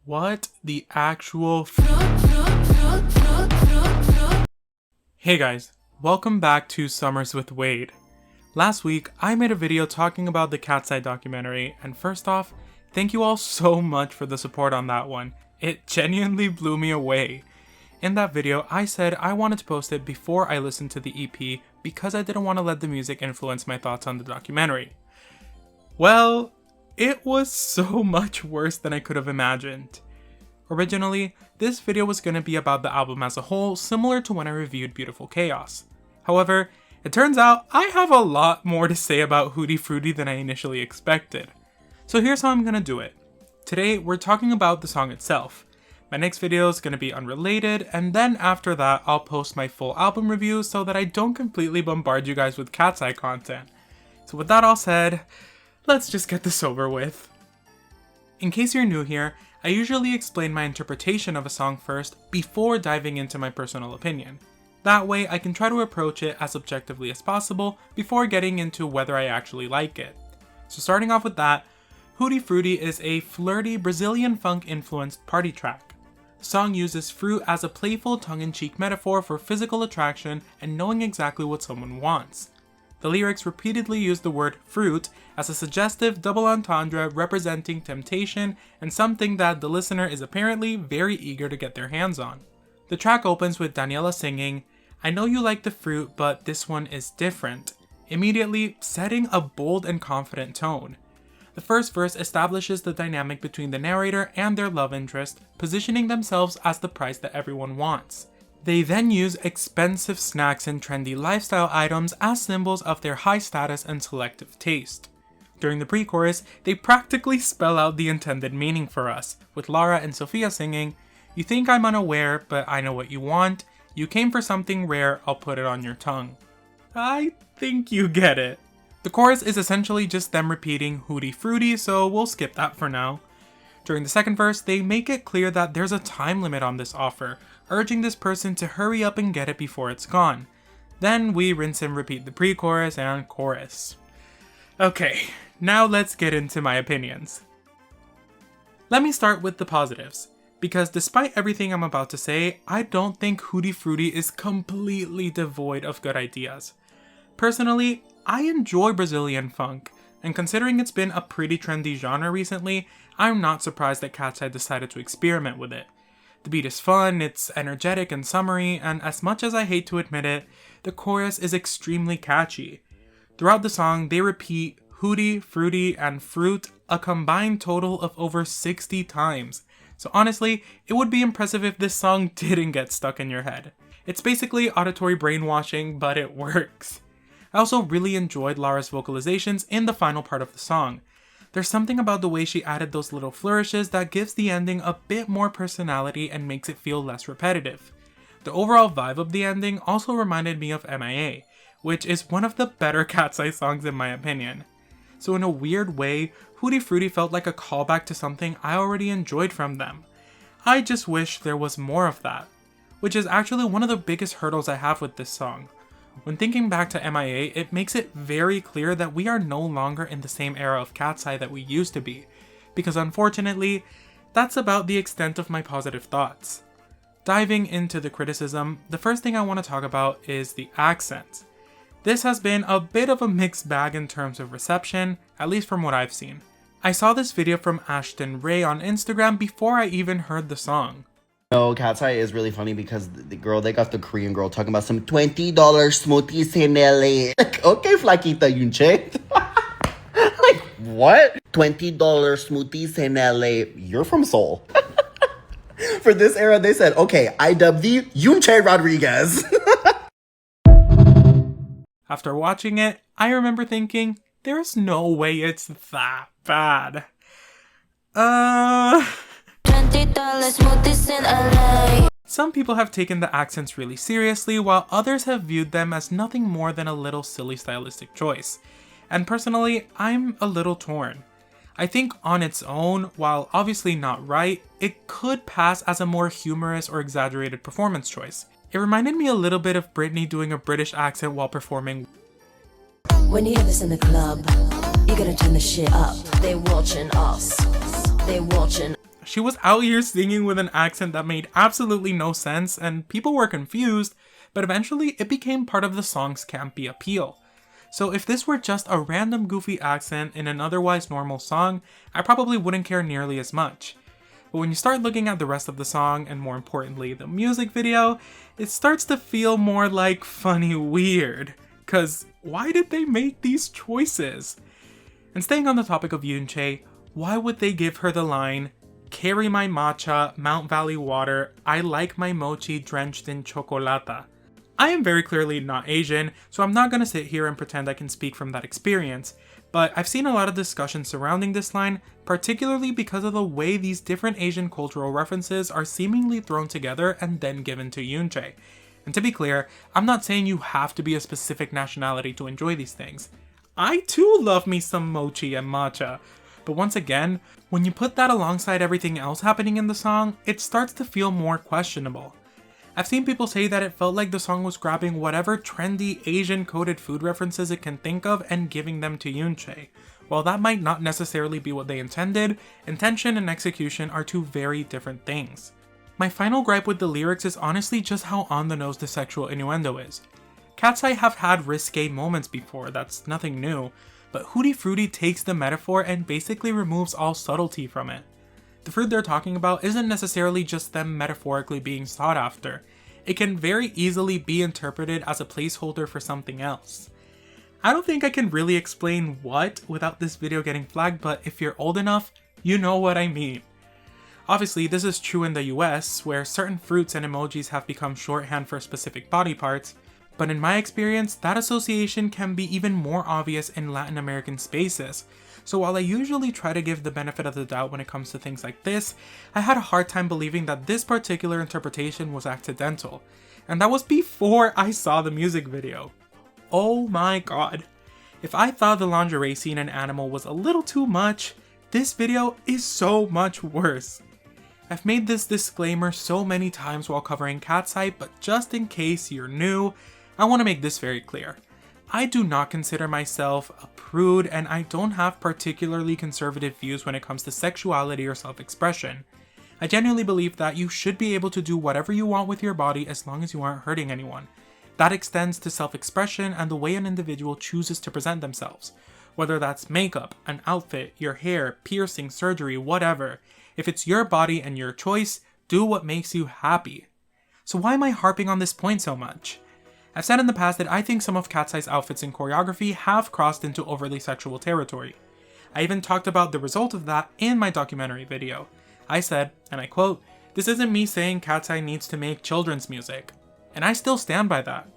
What the actual Hey guys, welcome back to Summers with Wayde. Last week, I made a video talking about the KATSEYE documentary, and first off, thank you all so much for the support on that one. It genuinely blew me away. In that video, I said I wanted to post it before I listened to the EP because I didn't want to let the music influence my thoughts on the documentary. Well, it was so much worse than I could have imagined. Originally, this video was going to be about the album as a whole, similar to when I reviewed Beautiful Chaos. However, it turns out I have a lot more to say about Hootie Frutti than I initially expected. So here's how I'm going to do it. Today, we're talking about the song itself. My next video is going to be unrelated, and then after that, I'll post my full album review so that I don't completely bombard you guys with KATSEYE content. So with that all said, let's just get this over with. In case you're new here, I usually explain my interpretation of a song first before diving into my personal opinion. That way I can try to approach it as objectively as possible before getting into whether I actually like it. So starting off with that, Hootie Frutti is a flirty Brazilian funk influenced party track. The song uses fruit as a playful tongue-in-cheek metaphor for physical attraction and knowing exactly what someone wants. The lyrics repeatedly use the word fruit as a suggestive double entendre representing temptation and something that the listener is apparently very eager to get their hands on. The track opens with Daniela singing, "I know you like the fruit, but this one is different," immediately setting a bold and confident tone. The first verse establishes the dynamic between the narrator and their love interest, positioning themselves as the prize that everyone wants. They then use expensive snacks and trendy lifestyle items as symbols of their high status and selective taste. During the pre-chorus, they practically spell out the intended meaning for us, with Lara and Sophia singing, "You think I'm unaware, but I know what you want. You came for something rare, I'll put it on your tongue." I think you get it. The chorus is essentially just them repeating Hootie Frutti, so we'll skip that for now. During the second verse, they make it clear that there's a time limit on this offer, urging this person to hurry up and get it before it's gone. Then we rinse and repeat the pre-chorus and chorus. Okay, now let's get into my opinions. Let me start with the positives, because despite everything I'm about to say, I don't think Hootie Frutti is completely devoid of good ideas. Personally, I enjoy Brazilian funk, and considering it's been a pretty trendy genre recently, I'm not surprised that KATSEYE decided to experiment with it. The beat is fun, it's energetic and summery, and as much as I hate to admit it, the chorus is extremely catchy. Throughout the song, they repeat Hootie, Frutti, and fruit a combined total of over 60 times. So honestly, it would be impressive if this song didn't get stuck in your head. It's basically auditory brainwashing, but it works. I also really enjoyed Lara's vocalizations in the final part of the song. There's something about the way she added those little flourishes that gives the ending a bit more personality and makes it feel less repetitive. The overall vibe of the ending also reminded me of MIA, which is one of the better KATSEYE songs in my opinion. So in a weird way, Hootie Frutti felt like a callback to something I already enjoyed from them. I just wish there was more of that, which is actually one of the biggest hurdles I have with this song. When thinking back to MIA, it makes it very clear that we are no longer in the same era of KATSEYE that we used to be, because unfortunately, that's about the extent of my positive thoughts. Diving into the criticism, the first thing I want to talk about is the accent. This has been a bit of a mixed bag in terms of reception, at least from what I've seen. I saw this video from Ashton Ray on Instagram before I even heard the song. No, KATSEYE is really funny because they got the Korean girl talking about some $20 smoothies in LA. Like, okay, flaquita Yoonchae. Like, what? $20 smoothies in LA. You're from Seoul. For this era, they said, okay, I dub thee Yoonchae Rodriguez. After watching it, I remember thinking, there's no way it's that bad. Some people have taken the accents really seriously, while others have viewed them as nothing more than a little silly stylistic choice. And personally, I'm a little torn. I think on its own, while obviously not right, it could pass as a more humorous or exaggerated performance choice. It reminded me a little bit of Britney doing a British accent while performing. When you hear this in the club, you gotta turn the shit up. They watching us. They watching. She was out here singing with an accent that made absolutely no sense, and people were confused, but eventually it became part of the song's campy appeal. So if this were just a random goofy accent in an otherwise normal song, I probably wouldn't care nearly as much. But when you start looking at the rest of the song, and more importantly the music video, it starts to feel more like funny weird. Cause why did they make these choices? And staying on the topic of Yoonchae, why would they give her the line, "Carry my matcha, Mount Valley water, I like my mochi drenched in chocolata"? I am very clearly not Asian, so I'm not gonna sit here and pretend I can speak from that experience, but I've seen a lot of discussion surrounding this line, particularly because of the way these different Asian cultural references are seemingly thrown together and then given to Yoonchae. And to be clear, I'm not saying you have to be a specific nationality to enjoy these things. I too love me some mochi and matcha, but once again, when you put that alongside everything else happening in the song, it starts to feel more questionable. I've seen people say that it felt like the song was grabbing whatever trendy Asian coded food references it can think of and giving them to Yoonchae. While that might not necessarily be what they intended, intention and execution are two very different things. My final gripe with the lyrics is honestly just how on the nose the sexual innuendo is. KATSEYE have had risque moments before, that's nothing new, but Hootie Frutti takes the metaphor and basically removes all subtlety from it. The fruit they're talking about isn't necessarily just them metaphorically being sought after. It can very easily be interpreted as a placeholder for something else. I don't think I can really explain what without this video getting flagged, but if you're old enough, you know what I mean. Obviously, this is true in the US, where certain fruits and emojis have become shorthand for specific body parts, but in my experience, that association can be even more obvious in Latin American spaces. So while I usually try to give the benefit of the doubt when it comes to things like this, I had a hard time believing that this particular interpretation was accidental. And that was before I saw the music video. Oh my god. If I thought the lingerie scene in Animal was a little too much, this video is so much worse. I've made this disclaimer so many times while covering KATSEYE, but just in case you're new, I want to make this very clear. I do not consider myself a prude, and I don't have particularly conservative views when it comes to sexuality or self-expression. I genuinely believe that you should be able to do whatever you want with your body as long as you aren't hurting anyone. That extends to self-expression and the way an individual chooses to present themselves. Whether that's makeup, an outfit, your hair, piercing, surgery, whatever. If it's your body and your choice, do what makes you happy. So why am I harping on this point so much? I've said in the past that I think some of KATSEYE's outfits and choreography have crossed into overly sexual territory. I even talked about the result of that in my documentary video. I said, and I quote, "This isn't me saying KATSEYE needs to make children's music." And I still stand by that.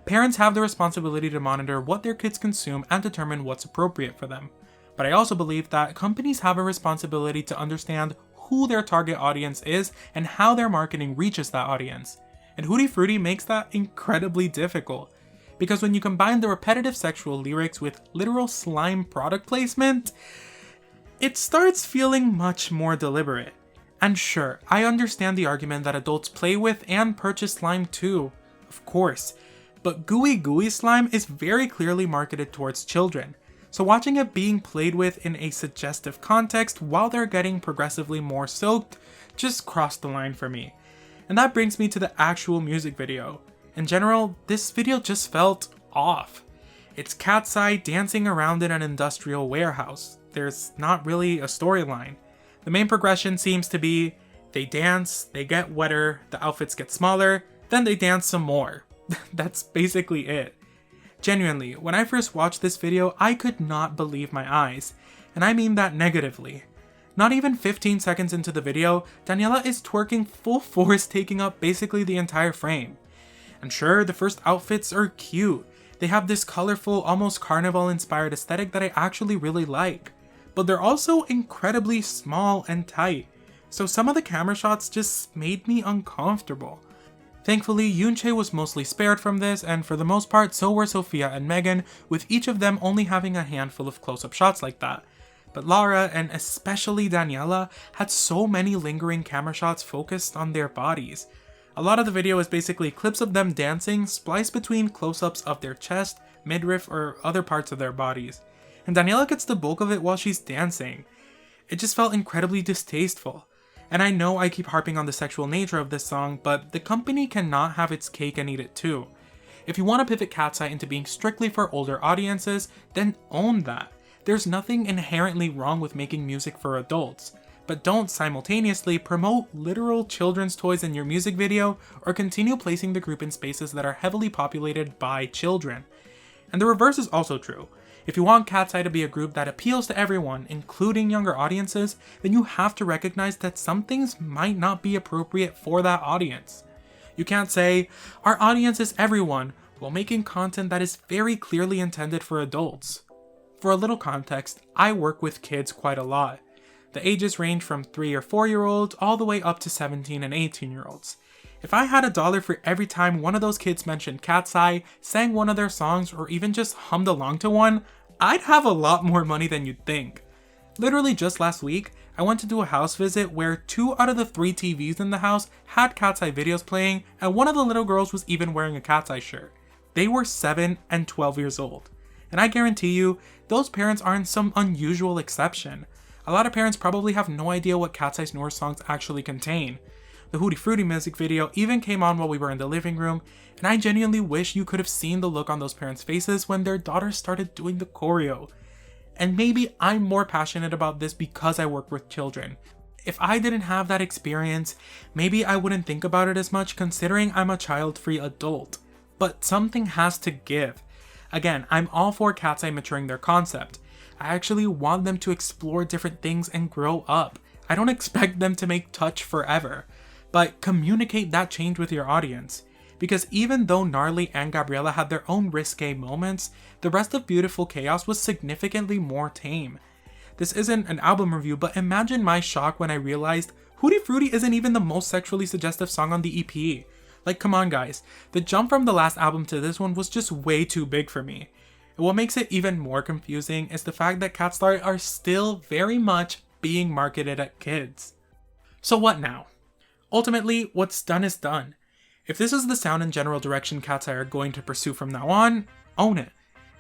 Parents have the responsibility to monitor what their kids consume and determine what's appropriate for them. But I also believe that companies have a responsibility to understand who their target audience is and how their marketing reaches that audience. And Hootie Frutti makes that incredibly difficult. Because when you combine the repetitive sexual lyrics with literal slime product placement, it starts feeling much more deliberate. And sure, I understand the argument that adults play with and purchase slime too, of course. But gooey slime is very clearly marketed towards children. So watching it being played with in a suggestive context while they're getting progressively more soaked just crossed the line for me. And that brings me to the actual music video. In general, this video just felt off. It's KATSEYE dancing around in an industrial warehouse. There's not really a storyline. The main progression seems to be, they dance, they get wetter, the outfits get smaller, then they dance some more. That's basically it. Genuinely, when I first watched this video, I could not believe my eyes. And I mean that negatively. Not even 15 seconds into the video, Daniela is twerking full force, taking up basically the entire frame. And sure, the first outfits are cute. They have this colorful, almost carnival-inspired aesthetic that I actually really like. But they're also incredibly small and tight, so some of the camera shots just made me uncomfortable. Thankfully, Yoonchae was mostly spared from this, and for the most part, so were Sophia and Megan, with each of them only having a handful of close-up shots like that. But Lara, and especially Daniela, had so many lingering camera shots focused on their bodies. A lot of the video is basically clips of them dancing, spliced between close-ups of their chest, midriff, or other parts of their bodies. And Daniela gets the bulk of it while she's dancing. It just felt incredibly distasteful. And I know I keep harping on the sexual nature of this song, but the company cannot have its cake and eat it too. If you want to pivot Katseye into being strictly for older audiences, then own that. There's nothing inherently wrong with making music for adults, but don't simultaneously promote literal children's toys in your music video or continue placing the group in spaces that are heavily populated by children. And the reverse is also true. If you want Katseye to be a group that appeals to everyone, including younger audiences, then you have to recognize that some things might not be appropriate for that audience. You can't say, our audience is everyone, while making content that is very clearly intended for adults. For a little context, I work with kids quite a lot. The ages range from 3 or 4-year-olds all the way up to 17 and 18-year-olds. If I had $1 for every time one of those kids mentioned Katseye, sang one of their songs, or even just hummed along to one, I'd have a lot more money than you'd think. Literally just last week, I went to do a house visit where 2 out of the 3 TVs in the house had Katseye videos playing, and one of the little girls was even wearing a Katseye shirt. They were 7 and 12 years old. And I guarantee you, those parents aren't some unusual exception. A lot of parents probably have no idea what Katseye's newer songs actually contain. The Hootie Frutti music video even came on while we were in the living room, and I genuinely wish you could have seen the look on those parents' faces when their daughter started doing the choreo. And maybe I'm more passionate about this because I work with children. If I didn't have that experience, maybe I wouldn't think about it as much considering I'm a child-free adult. But something has to give. Again, I'm all for Katseye maturing their concept. I actually want them to explore different things and grow up. I don't expect them to make touch forever, but communicate that change with your audience. Because even though Gnarly and Gabriela had their own risque moments, the rest of Beautiful Chaos was significantly more tame. This isn't an album review, but imagine my shock when I realized Hootie Frutti isn't even the most sexually suggestive song on the EP. Like, come on guys, the jump from the last album to this one was just way too big for me. And what makes it even more confusing is the fact that KATSEYE are still very much being marketed at kids. So what now? Ultimately, what's done is done. If this is the sound and general direction KATSEYE are going to pursue from now on, own it.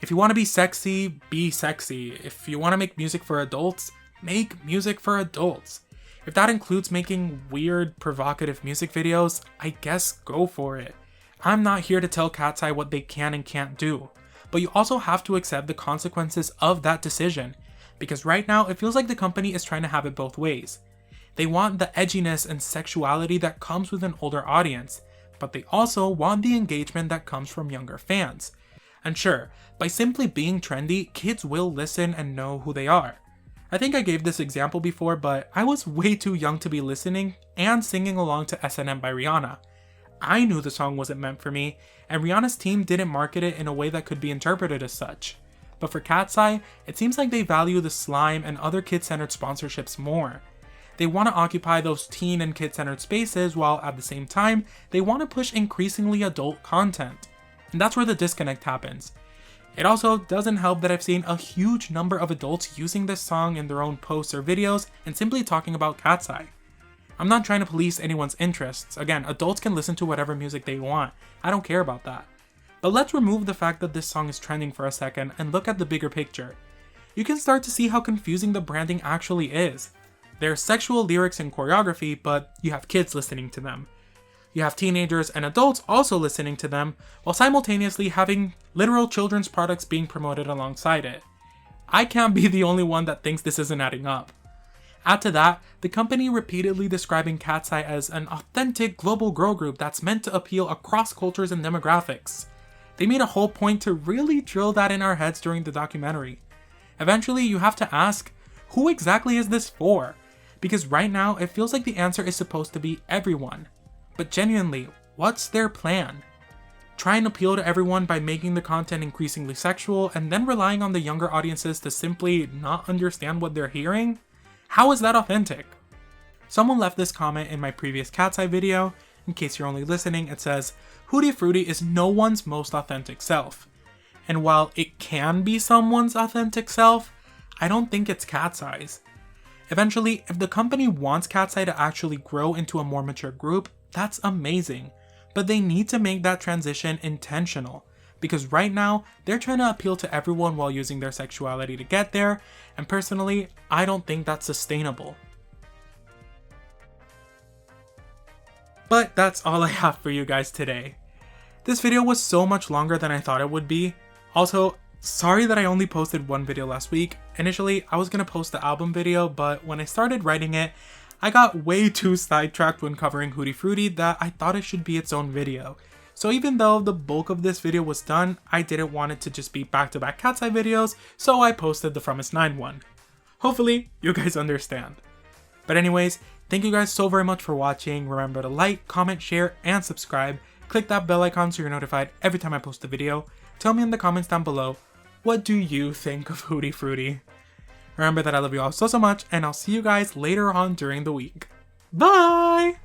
If you want to be sexy, be sexy. If you want to make music for adults, make music for adults. If that includes making weird, provocative music videos, I guess go for it. I'm not here to tell KATSEYE what they can and can't do, but you also have to accept the consequences of that decision, because right now it feels like the company is trying to have it both ways. They want the edginess and sexuality that comes with an older audience, but they also want the engagement that comes from younger fans. And sure, by simply being trendy, kids will listen and know who they are. I think I gave this example before, but I was way too young to be listening and singing along to S&M by Rihanna. I knew the song wasn't meant for me, and Rihanna's team didn't market it in a way that could be interpreted as such. But for KATSEYE, it seems like they value the slime and other kid-centered sponsorships more. They want to occupy those teen and kid-centered spaces while at the same time, they want to push increasingly adult content. And that's where the disconnect happens. It also doesn't help that I've seen a huge number of adults using this song in their own posts or videos and simply talking about KATSEYE. I'm not trying to police anyone's interests. Again, adults can listen to whatever music they want. I don't care about that. But let's remove the fact that this song is trending for a second and look at the bigger picture. You can start to see how confusing the branding actually is. There's sexual lyrics and choreography, but you have kids listening to them. You have teenagers and adults also listening to them, while simultaneously having literal children's products being promoted alongside it. I can't be the only one that thinks this isn't adding up. Add to that, the company repeatedly describing KATSEYE as an authentic global girl group that's meant to appeal across cultures and demographics. They made a whole point to really drill that in our heads during the documentary. Eventually, you have to ask, who exactly is this for? Because right now, it feels like the answer is supposed to be everyone. But genuinely, what's their plan? Try and appeal to everyone by making the content increasingly sexual and then relying on the younger audiences to simply not understand what they're hearing? How is that authentic? Someone left this comment in my previous KATSEYE video. In case you're only listening, it says, Hootie Frutti is no one's most authentic self. And while it can be someone's authentic self, I don't think it's KATSEYE's. Eventually, if the company wants KATSEYE to actually grow into a more mature group, that's amazing, but they need to make that transition intentional, because right now, they're trying to appeal to everyone while using their sexuality to get there, and personally, I don't think that's sustainable. But that's all I have for you guys today. This video was so much longer than I thought it would be. Also, sorry that I only posted one video last week. Initially, I was gonna post the album video, but when I started writing it, I got way too sidetracked when covering Hootie Frutti that I thought it should be its own video. So even though the bulk of this video was done, I didn't want it to just be back-to-back KATSEYE videos, so I posted the From His 9 one. Hopefully, you guys understand. But anyways, thank you guys so very much for watching. Remember to like, comment, share, and subscribe. Click that bell icon so you're notified every time I post a video. Tell me in the comments down below, what do you think of Hootie Frutti? Remember that I love you all so much, and I'll see you guys later on during the week. Bye!